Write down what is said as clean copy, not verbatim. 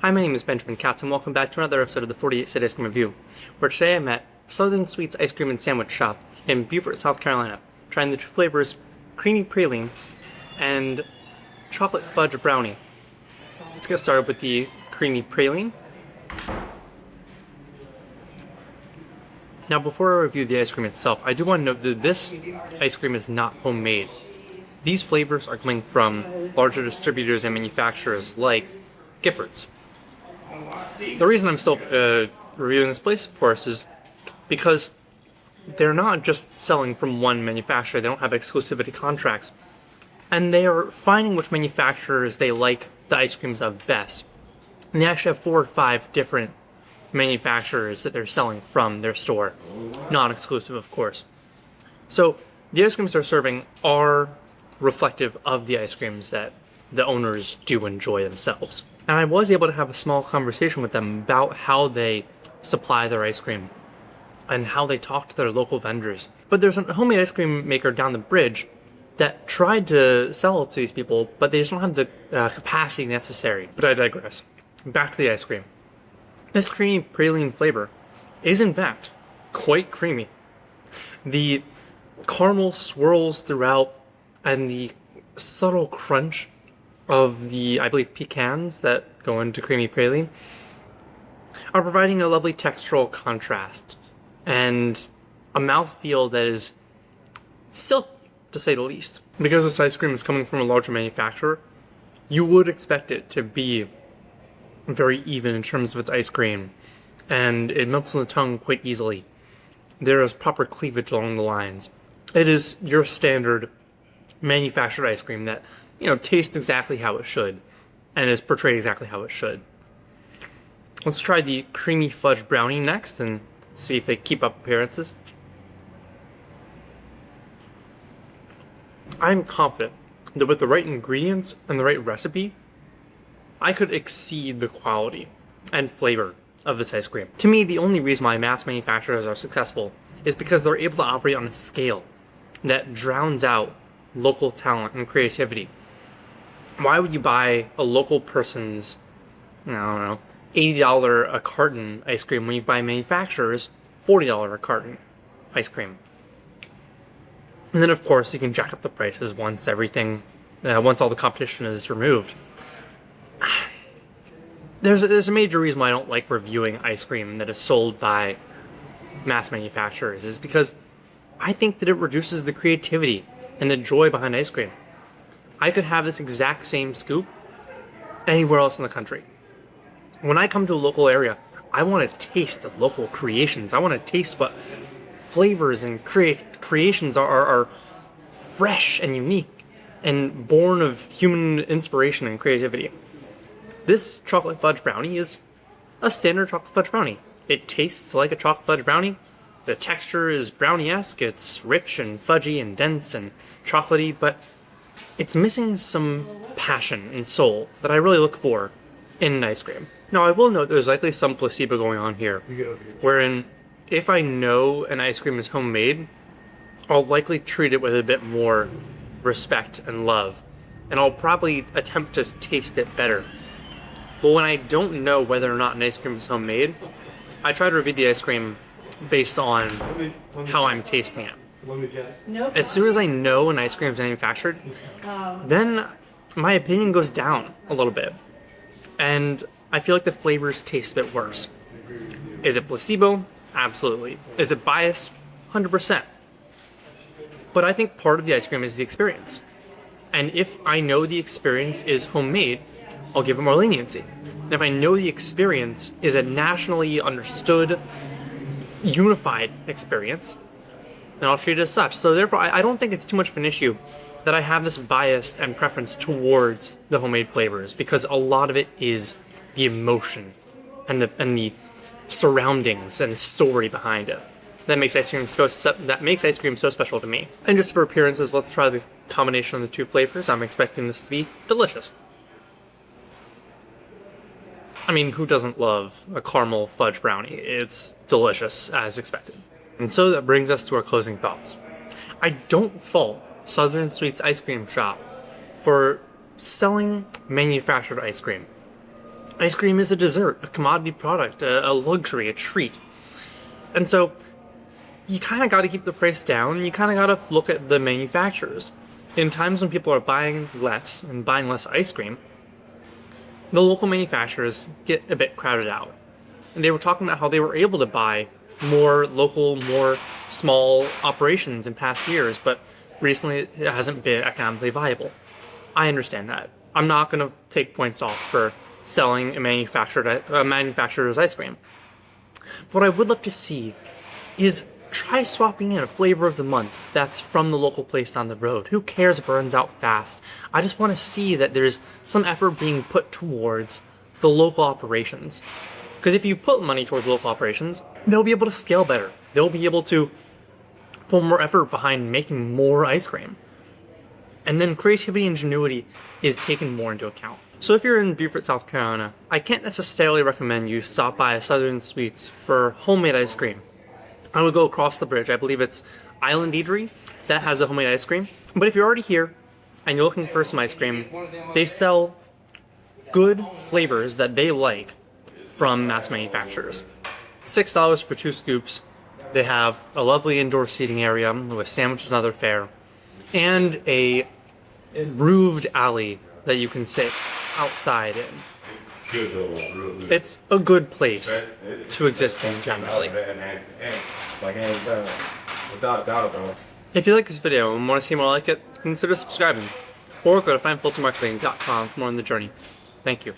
Hi, my name is Benjamin Katz, and welcome back to another episode of the 48 Cent Ice Cream Review, where today I'm at Southern Sweets Ice Cream and Sandwich Shop in Beaufort, South Carolina, trying the two flavors, Creamy Praline and Chocolate Fudge Brownie. Let's get started with the Creamy Praline. Now, before I review the ice cream itself, I do want to note that this ice cream is not homemade. These flavors are coming from larger distributors and manufacturers like Giffords. The reason I'm still reviewing this place, of course, is because they're not just selling from one manufacturer. They don't have exclusivity contracts. And they are finding which manufacturers they like the ice creams of best. And they actually have 4 or 5 different manufacturers that they're selling from their store. Non-exclusive, of course. So the ice creams they're serving are reflective of the ice creams that the owners do enjoy themselves. And I was able to have a small conversation with them about how they supply their ice cream and how they talk to their local vendors. But there's a homemade ice cream maker down the bridge that tried to sell it to these people, but they just don't have the capacity necessary. But I digress. Back to the ice cream. This creamy praline flavor is in fact quite creamy. The caramel swirls throughout, and the subtle crunch of the, I believe, pecans that go into creamy praline are providing a lovely textural contrast and a mouthfeel that is silky, to say the least. Because this ice cream is coming from a larger manufacturer, you would expect it to be very even in terms of its ice cream, and it melts on the tongue quite easily. There is proper cleavage along the lines. It is your standard manufactured ice cream that, tastes exactly how it should and is portrayed exactly how it should. Let's try the creamy fudge brownie next and see if they keep up appearances. I'm confident that with the right ingredients and the right recipe, I could exceed the quality and flavor of this ice cream. To me, the only reason why mass manufacturers are successful is because they're able to operate on a scale that drowns out local talent and creativity. Why would you buy a local person's, $80 a carton ice cream when you buy manufacturers $40 a carton ice cream? And then, of course, you can jack up the prices once all the competition is removed. There's a major reason why I don't like reviewing ice cream that is sold by mass manufacturers, is because I think that it reduces the creativity and the joy behind ice cream. I could have this exact same scoop anywhere else in the country. When I come to a local area, I want to taste the local creations. I want to taste what flavors and creations are fresh and unique and born of human inspiration and creativity. This chocolate fudge brownie is a standard chocolate fudge brownie. It tastes like a chocolate fudge brownie. The texture is brownie-esque. It's rich and fudgy and dense and chocolatey, but it's missing some passion and soul that I really look for in an ice cream. Now, I will note there's likely some placebo going on here, wherein if I know an ice cream is homemade, I'll likely treat it with a bit more respect and love, and I'll probably attempt to taste it better. But when I don't know whether or not an ice cream is homemade, I try to review the ice cream based on how I'm tasting it. As soon as I know an ice cream is manufactured, then my opinion goes down a little bit. And I feel like the flavors taste a bit worse. Is it placebo? Absolutely. Is it biased? 100%. But I think part of the ice cream is the experience. And if I know the experience is homemade, I'll give it more leniency. And if I know the experience is a nationally understood, unified experience, then I'll treat it as such. So therefore, I don't think it's too much of an issue that I have this bias and preference towards the homemade flavors, because a lot of it is the emotion and the surroundings and the story behind it that makes ice cream so special to me. And just for appearances, let's try the combination of the two flavors. I'm expecting this to be delicious. I mean, who doesn't love a caramel fudge brownie? It's delicious, as expected. And so that brings us to our closing thoughts. I don't fault Southern Sweets Ice Cream Shop for selling manufactured ice cream. Ice cream is a dessert, a commodity product, a luxury, a treat. And so you kind of got to keep the price down. You kind of got to look at the manufacturers. In times when people are buying less and buying less ice cream, the local manufacturers get a bit crowded out. And they were talking about how they were able to buy more local, more small operations in past years, but recently it hasn't been economically viable. I understand that. I'm not going to take points off for selling a manufacturer's ice cream. What I would love to see is try swapping in a flavor of the month that's from the local place down the road. Who cares if it runs out fast? I just want to see that there's some effort being put towards the local operations. Because if you put money towards local operations, they'll be able to scale better. They'll be able to put more effort behind making more ice cream. And then creativity and ingenuity is taken more into account. So if you're in Beaufort, South Carolina, I can't necessarily recommend you stop by Southern Sweets for homemade ice cream. I would go across the bridge. I believe it's Island Eatery that has the homemade ice cream. But if you're already here and you're looking for some ice cream, they sell good flavors that they like from mass manufacturers. $6 for 2 scoops. They have a lovely indoor seating area with sandwiches and other fare, and a roofed alley that you can sit outside in. It's a good place to exist in generally. If you like this video and want to see more like it, consider subscribing, or go to findfiltermarketing.com for more on the journey. Thank you.